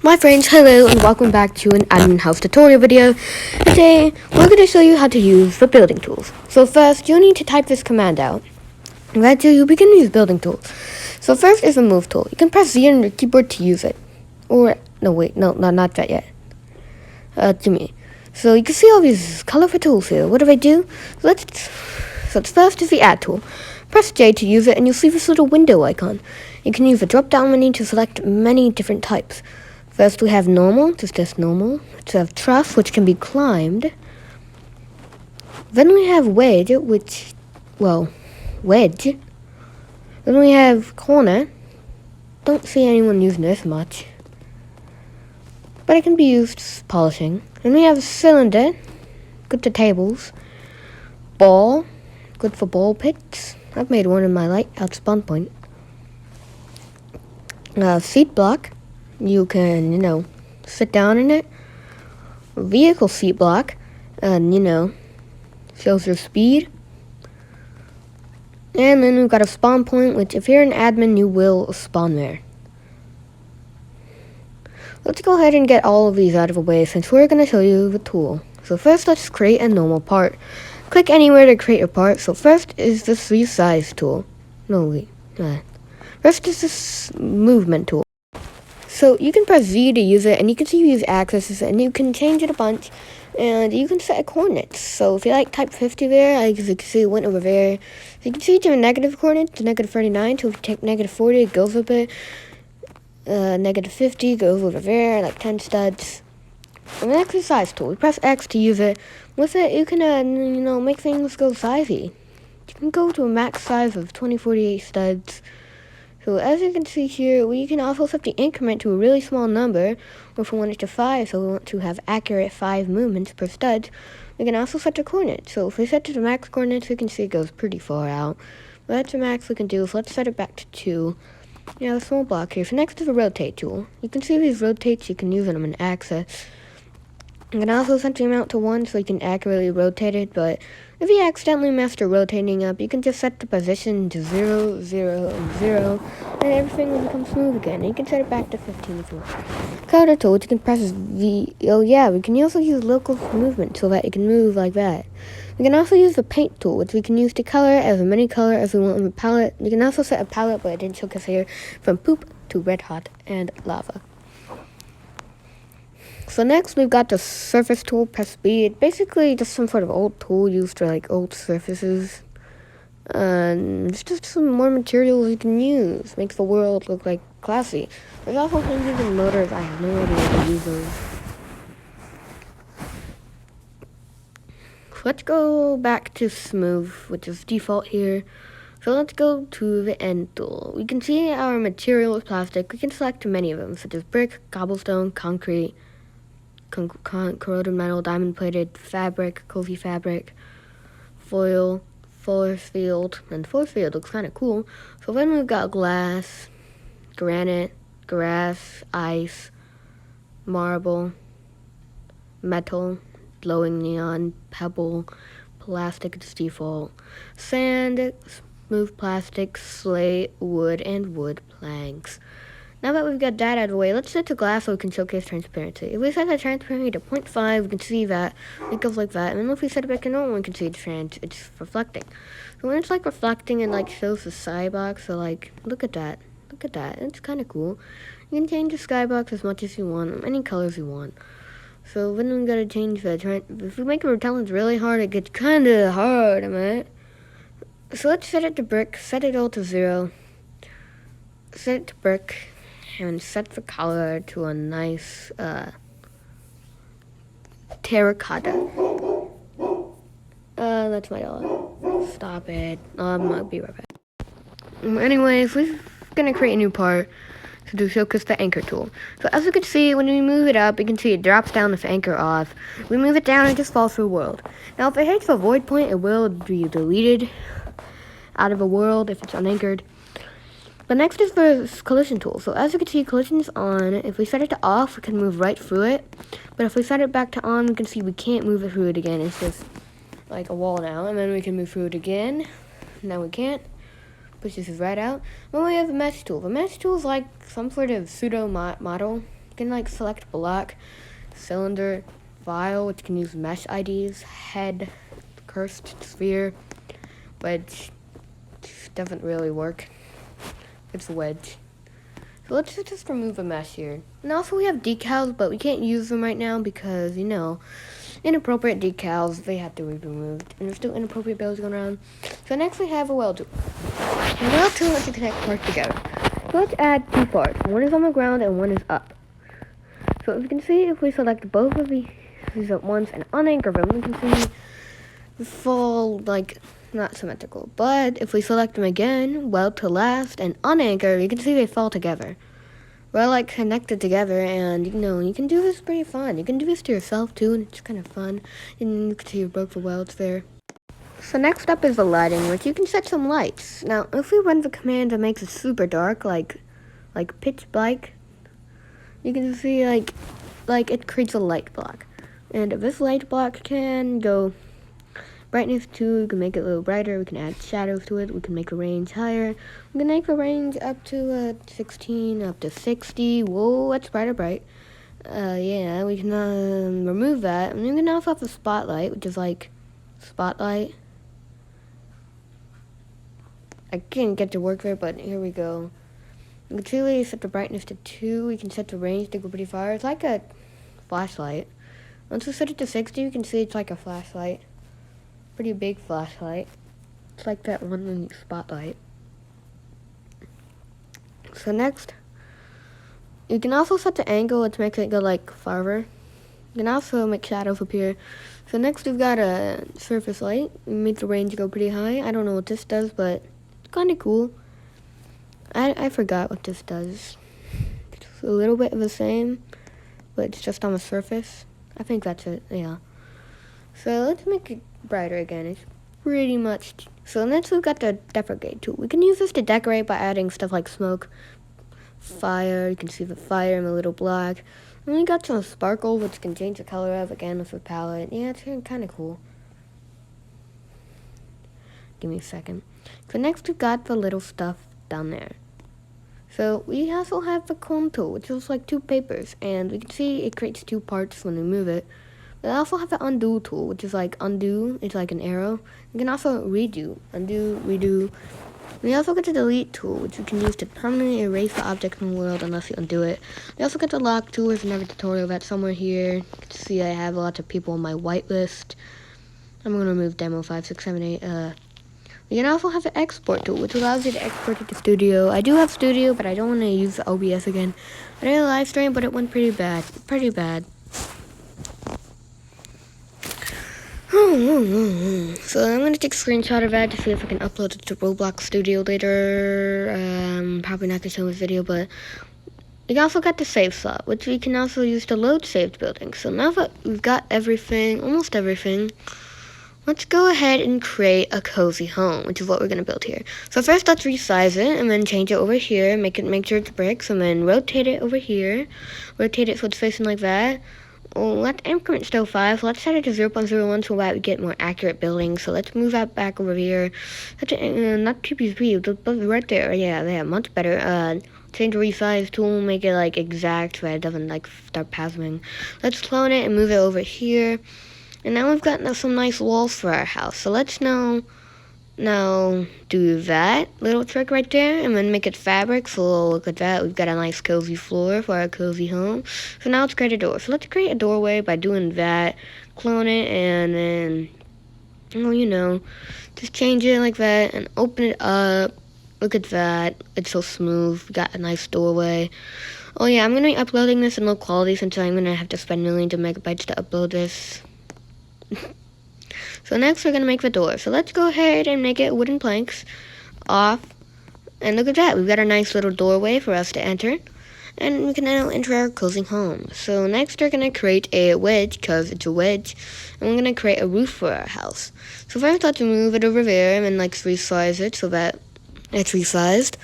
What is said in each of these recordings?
My friends, hello and welcome back to an admin house tutorial video. Today, we're going to show you how to use the building tools. So first, you'll need to type this command out. Right, so you begin to use building tools. So first is the move tool. You can press Z on your keyboard to use it. Or, no wait, no, not that yet. To me. So you can see all these colorful tools here. What do I do? So first is the add tool. Press J to use it and you'll see this little window icon. You can use the drop down menu to select many different types. First we have normal, just normal. We have truss, which can be climbed. Then we have wedge, wedge. Then we have corner. Don't see anyone using this much, but it can be used as polishing. Then we have cylinder, good to tables. Ball, good for ball pits. I've made one in my light-out spawn point. Seat block. You can, sit down in it. Vehicle seat block, and, shows your speed. And then we've got a spawn point, which if you're an admin, you will spawn there. Let's go ahead and get all of these out of the way since we're going to show you the tool. So first, let's create a normal part. Click anywhere to create your part. So first is this resize tool. First is this movement tool. So you can press Z to use it, and you can see you use axes, and you can change it a bunch, and you can set coordinates. So if you type 50 there, as you can see it went over there. So you can see to a negative coordinate, to negative 39, so if you take negative 40, it goes a bit. Negative 50 goes over there, like 10 studs. And the exercise tool, you press X to use it. With it, you can, make things go sizey. You can go to a max size of 2048 studs. So as you can see here, we can also set the increment to a really small number, or if we want it to 5, so we want to have accurate 5 movements per stud. We can also set the coordinates. So if we set to the max coordinates, we can see it goes pretty far out. But that's the max we can do, so let's set it back to 2. You have a small block here. So next is the rotate tool. You can see these rotates, you can use them in axis. You can also set the amount to 1 so you can accurately rotate it, but if you accidentally mess the rotating up, you can just set the position to 0, 0, and 0, and everything will become smooth again. And you can set it back to 15 if you want. Color tool, which you can press V. Oh yeah, we can also use local movement so that it can move like that. We can also use the paint tool, which we can use to color as many color as we want on the palette. You can also set a palette, but I didn't showcase here, from poop to red hot and lava. So next we've got the surface tool, press B. It's basically just some sort of old tool used for old surfaces. It's just some more materials you can use. Makes the world look classy. There's also hinges and motors. I have no idea how to use those. So let's go back to smooth, which is default here. So let's go to the end tool. We can see our material is plastic. We can select many of them, such as brick, cobblestone, concrete, corroded metal, diamond plated, fabric, cozy fabric, foil, force field, and force field looks kind of cool. So then we've got glass, granite, grass, ice, marble, metal, glowing neon, pebble, plastic is default, sand, smooth plastic, slate, wood, and wood planks. Now that we've got that out of the way, let's set to glass so we can showcase transparency. If we set the transparency to 0.5, we can see that it goes like that. And then if we set it back to normal, we can see it's reflecting. So when it's reflecting, it shows the skybox. So look at that. Look at that. It's kind of cool. You can change the skybox as much as you want, any colors you want. So then we gotta change if we make the repellents really hard, it gets kind of hard, am I right? So let's set it to brick. Set it all to 0. Set it to brick. And set the color to a nice terracotta. That's my dog. Stop it. I'll be right back. Anyways, we're gonna create a new part to showcase the anchor tool. So as you can see, when we move it up, you can see it drops down with the anchor off. We move it down, it just falls through the world. Now if it hits the void point, it will be deleted out of the world if it's unanchored. But next is the collision tool. So as you can see, collision is on. If we set it to off, we can move right through it. But if we set it back to on, we can see we can't move it through it again. It's just like a wall now. And then we can move through it again. Now we can't. Pushes it right out. Then we have the mesh tool. The mesh tool is like some sort of pseudo model. You can like select block, cylinder, file, which can use mesh IDs, head, cursed sphere, wedge, doesn't really work. It's a wedge. So let's just remove a mesh here. And also we have decals, but we can't use them right now because, inappropriate decals, they have to be removed. And there's still inappropriate builds going around. So next we have a weld tool. A weld tool lets you connect parts together. So let's add 2 parts. One is on the ground and one is up. So as you can see, if we select both of these at once and unanchor them, we can see they fall like not symmetrical. But if we select them again, weld to last, and unanchor, you can see they fall together. We're like connected together, and you can do this pretty fun. You can do this to yourself too, and it's kind of fun. And you can see both the welds there. So next up is the lighting, which you can set some lights. Now, if we run the command that makes it super dark, like pitch black, you can see like it creates a light block. And this light block can go brightness 2, we can make it a little brighter, we can add shadows to it, we can make the range higher, we can make the range up to 16, up to 60, whoa, that's bright. Yeah, we can remove that, and you can also have the spotlight, which is like, spotlight. I can't get to work there, but here we go. You can see we set the brightness to 2, we can set the range to go pretty far, it's like a flashlight. Once we set it to 60, you can see it's like a flashlight. Pretty big flashlight. It's like that one in the spotlight. So next, you can also set the angle to make it go like farther. You can also make shadows appear. So next we've got a surface light. We make the range go pretty high. I don't know what this does, but it's kind of cool. I forgot what this does. It's a little bit of the same, but it's just on the surface. I think that's it, yeah. So let's make it brighter again. It's pretty much. So next we've got the decorate tool. We can use this to decorate by adding stuff like smoke, fire. You can see the fire in the little block. And we got some sparkle, which can change the color of again with the palette. Yeah, it's kind of cool. Give me a second. So next we've got the little stuff down there. So we also have the clone tool, which is like 2 papers, and we can see it creates 2 parts when we move it. But I also have the undo tool, which is like undo, it's like an arrow. You can also redo, undo, redo. We also get the delete tool, which you can use to permanently erase the object from the world unless you undo it. We also get the lock tool, there's another tutorial that's somewhere here. You can see I have lots of people on my whitelist. I'm going to remove demo 5, 6, 7, 8. We can also have the export tool, which allows you to export it to Studio. I do have Studio, but I don't want to use the OBS again. I did a live stream, but it went pretty bad. So I'm going to take a screenshot of that to see if I can upload it to Roblox Studio later. Probably not to show this video, but we also got the save slot, which we can also use to load saved buildings. So now that we've got everything, almost everything, let's go ahead and create a cozy home, which is what we're going to build here. So first let's resize it and then change it over here, make sure it's bricks, and then rotate it over here. Rotate it so it's facing like that. Let's increment still 5. Let's set it to 0.01 so that we get more accurate buildings. So let's move that back over here. That's not PPP, but right there. Yeah, much better. Change the resize tool, make it like exact so that it doesn't like start pausing. Let's clone it and move it over here. And now we've got some nice walls for our house. So let's now do that little trick right there and then make it fabric. So look at that, we've got a nice cozy floor for our cozy home. So now let's create a door. So let's create a doorway by doing that, clone it, and then just change it like that and open it up. Look at that, it's so smooth. We got a nice doorway. Oh yeah, I'm gonna be uploading this in low quality since I'm gonna have to spend millions of megabytes to upload this. So next we're going to make the door. So let's go ahead and make it wooden planks off. And look at that. We've got a nice little doorway for us to enter. And we can now enter our cozy home. So next we're going to create a wedge because it's a wedge. And we're going to create a roof for our house. So first let's move it over there and then like resize it so that it's resized.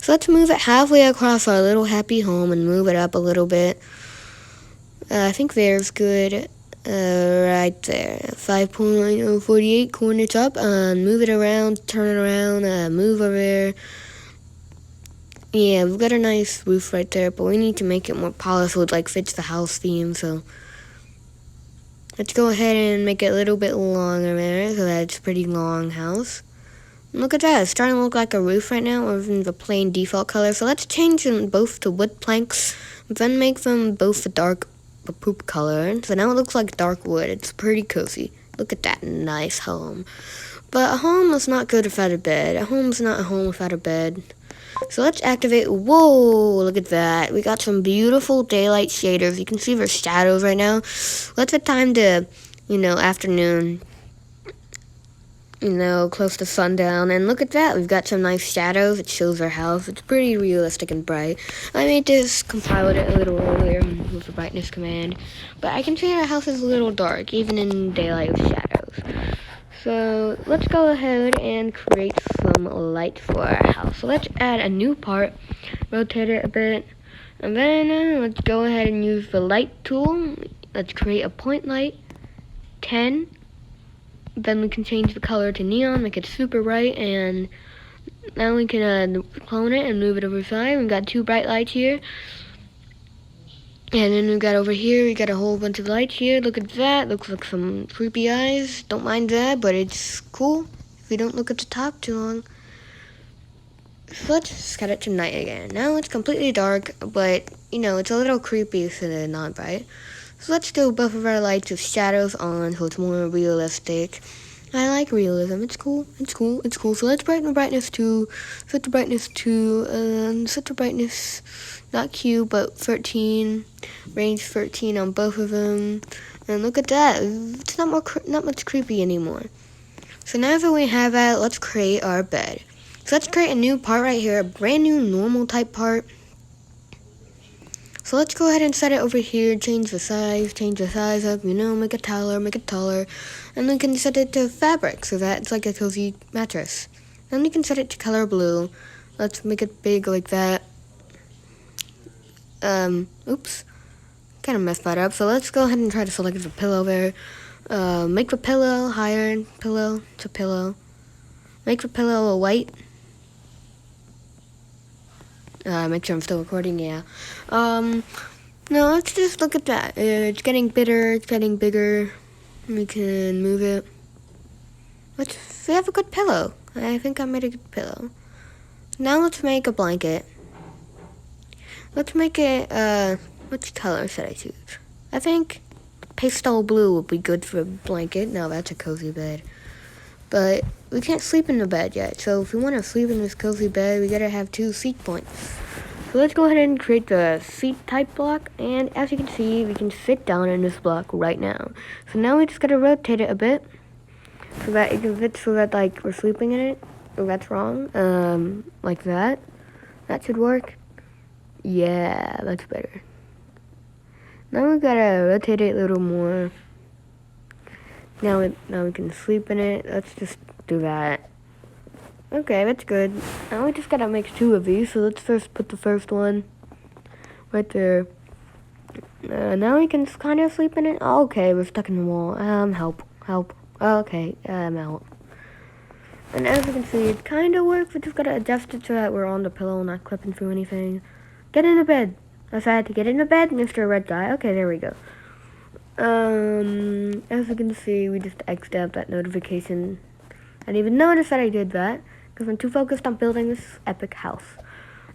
So let's move it halfway across our little happy home and move it up a little bit. I think there's good. Right there, 5.048 coordinates up, move it around, turn it around, move over there, Yeah, we've got a nice roof right there, but we need to make it more polished so it like fits the house theme. So let's go ahead and make it a little bit longer there so that it's a pretty long house. And look at that, it's starting to look like a roof right now, or even the plain default color. So let's change them both to wood planks, then make them both a poop color. So now it looks like dark wood. It's pretty cozy. Look at that nice home. But a home is not good without a bed. A home's not a home without a bed. So let's activate, whoa, look at that. We got some beautiful daylight shaders. You can see their shadows right now. Let's set time to, afternoon, close to sundown. And look at that, we've got some nice shadows. It shows our house. It's pretty realistic and bright. I made this, compiled it a little earlier with the brightness command. But I can see our house is a little dark, even in daylight with shadows. So let's go ahead and create some light for our house. So let's add a new part, rotate it a bit, and then let's go ahead and use the light tool. Let's create a point light, 10. Then we can change the color to neon, make it super bright, and now we can clone it and move it over the side. We've got 2 bright lights here. And then we got over here, we got a whole bunch of lights here. Look at that, looks like some creepy eyes. Don't mind that, but it's cool if you don't look at the top too long. So let's set it to night again. Now it's completely dark, but it's a little creepy so they're not bright. So let's do both of our lights with shadows on so it's more realistic. I like realism. It's cool. It's cool. It's cool. So let's brighten the brightness to, set the brightness to, set the brightness, not Q, but 13, range 13 on both of them. And look at that. It's not much creepy anymore. So now that we have that, let's create our bed. So let's create a new part right here, a brand new normal type part. So let's go ahead and set it over here, change the size up, make it taller, and we can set it to fabric so that it's like a cozy mattress. Then we can set it to color blue. Let's make it big like that. Oops, kind of messed that up. So let's go ahead and try to select the pillow there. Make the pillow higher, pillow to pillow. Make the pillow a white. Make sure I'm still recording, yeah. No, let's just look at that. It's getting bigger, it's getting bigger. We can move it. We have a good pillow. I think I made a good pillow. Now let's make a blanket. Let's make it, which color should I choose? I think pastel blue would be good for a blanket. No, that's a cozy bed. But we can't sleep in the bed yet, so if we want to sleep in this cozy bed, we gotta have 2 seat points. So let's go ahead and create the seat type block, and as you can see, we can sit down in this block right now. So now we just gotta rotate it a bit, so that it can fit, so that like we're sleeping in it. Oh, that's wrong. Like that. That should work. Yeah, that's better. Now we gotta rotate it a little more. Now we can sleep in it. Let's just do that. Okay, that's good. Now we just gotta make 2 of these. So let's first put the first one right there. Now we can kind of sleep in it. Oh, okay, we're stuck in the wall. Help. Okay, I'm out. And as you can see, it kind of works. We just gotta adjust it so that we're on the pillow, not clipping through anything. Get in the bed. I had to get in the bed, Mr. Red Guy. Okay, there we go. As you can see, we just X'd out that notification. I didn't even notice that I did that, because I'm too focused on building this epic house.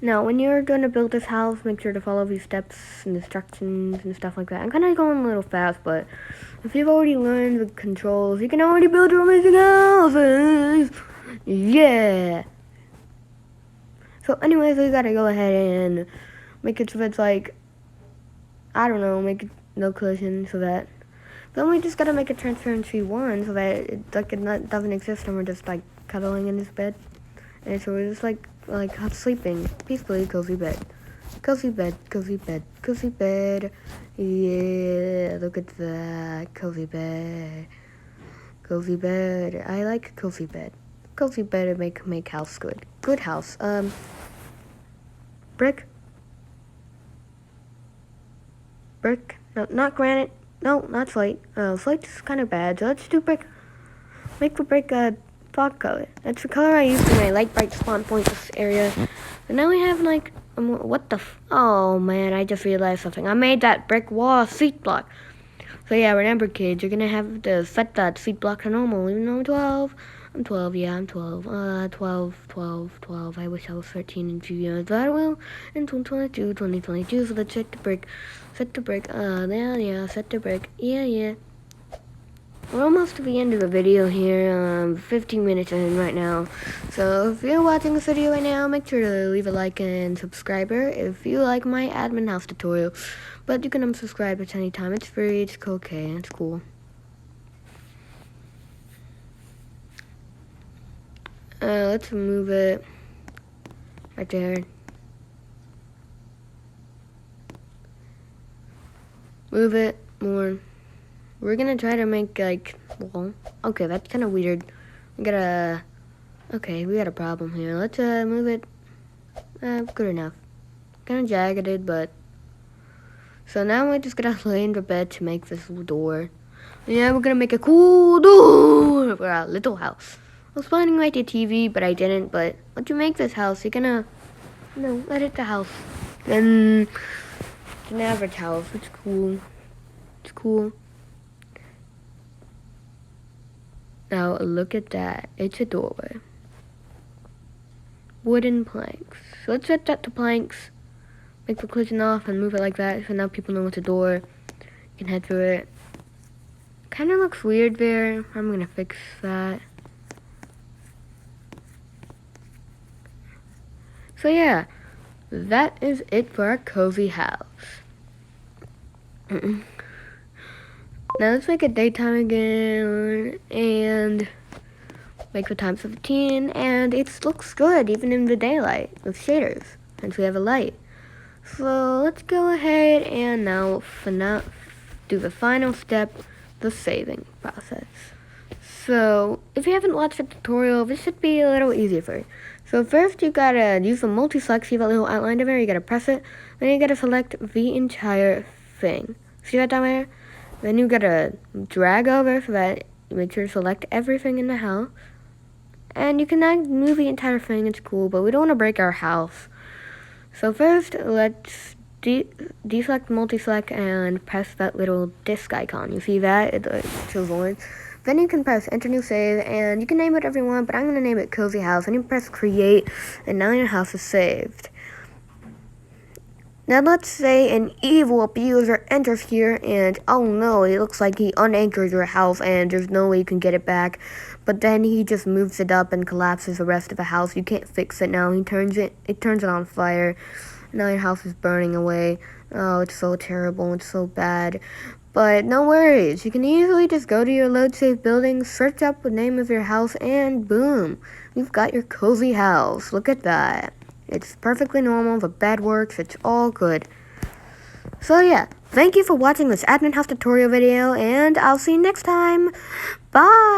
Now, when you're going to build this house, make sure to follow these steps and instructions and stuff like that. I'm kind of going a little fast, but if you've already learned the controls, you can already build your amazing houses! Yeah! So anyways, we gotta go ahead and make it so it's like, I don't know, make it no collision so that, then we just gotta make it transparency 1 so that it doesn't exist and we're just like cuddling in this bed. And so we're just like sleeping peacefully, cozy bed. Cozy bed. Yeah, look at that. Cozy bed. I like cozy bed. Cozy bed and make house good. Good house. Brick. No, not granite. No, not slate. Slate's kind of bad, so let's do brick. Make the brick fog color. That's the color I use for my light bright spawn points area. And now we have like, what the oh man, I just realized something. I made that brick wall seat block. So yeah, remember kids, you're gonna have to set that seat block to normal, even though I'm 12. I'm 12, yeah, I'm 12. 12. I wish I was 13 in 2 years, but I will in 2022, so let's set the brick. Set the brick, yeah, set the brick. Yeah. We're almost to the end of the video here, 15 minutes in right now. So if you're watching this video right now, make sure to leave a like and subscriber if you like my admin house tutorial. But you can unsubscribe at any time. It's free, it's okay, it's cool. Let's move it right there. Move it more. We're gonna try to make like, well, okay, that's kind of weird. We got a problem here. Let's move it. Good enough. Kind of jagged, but so now we're just gonna lay in the bed to make this door. Yeah, we're gonna make a cool door for our little house. I was planning to make a TV, but I didn't. But once you make this house, you're gonna, edit the house. Then it's an average house. It's cool. It's cool. Now look at that. It's a doorway. Wooden planks. So let's set that to planks. Make the collision off and move it like that. So now people know it's a door. You can head through it. Kind of looks weird there. I'm gonna fix that. So yeah, that is it for our cozy house. Now let's make it daytime again and make the time 17, and it looks good even in the daylight with shaders since we have a light. So let's go ahead and now do the final step, the saving process. So if you haven't watched the tutorial, this should be a little easier for you. So first you gotta use the multi-select, see that little outline down there, you gotta press it, then you gotta select the entire thing. See that down there? Then you gotta drag over so that you make sure to select everything in the house. And you can now move the entire thing, it's cool, but we don't want to break our house. So first, let's deselect multi-select and press that little disk icon. You see that? It shows on. Then you can press enter new save, and you can name it whatever you want, but I'm going to name it Cozy House. And you press create, and now your house is saved. Now let's say an evil abuser enters here, and oh no, it looks like he unanchors your house and there's no way you can get it back. But then he just moves it up and collapses the rest of the house. You can't fix it now. It turns it on fire. Now your house is burning away. Oh, it's so terrible. It's so bad. But no worries. You can easily just go to your load safe building, search up the name of your house, and boom, you've got your cozy house. Look at that. It's perfectly normal. The bed works. It's all good. So yeah, thank you for watching this admin house tutorial video, and I'll see you next time. Bye!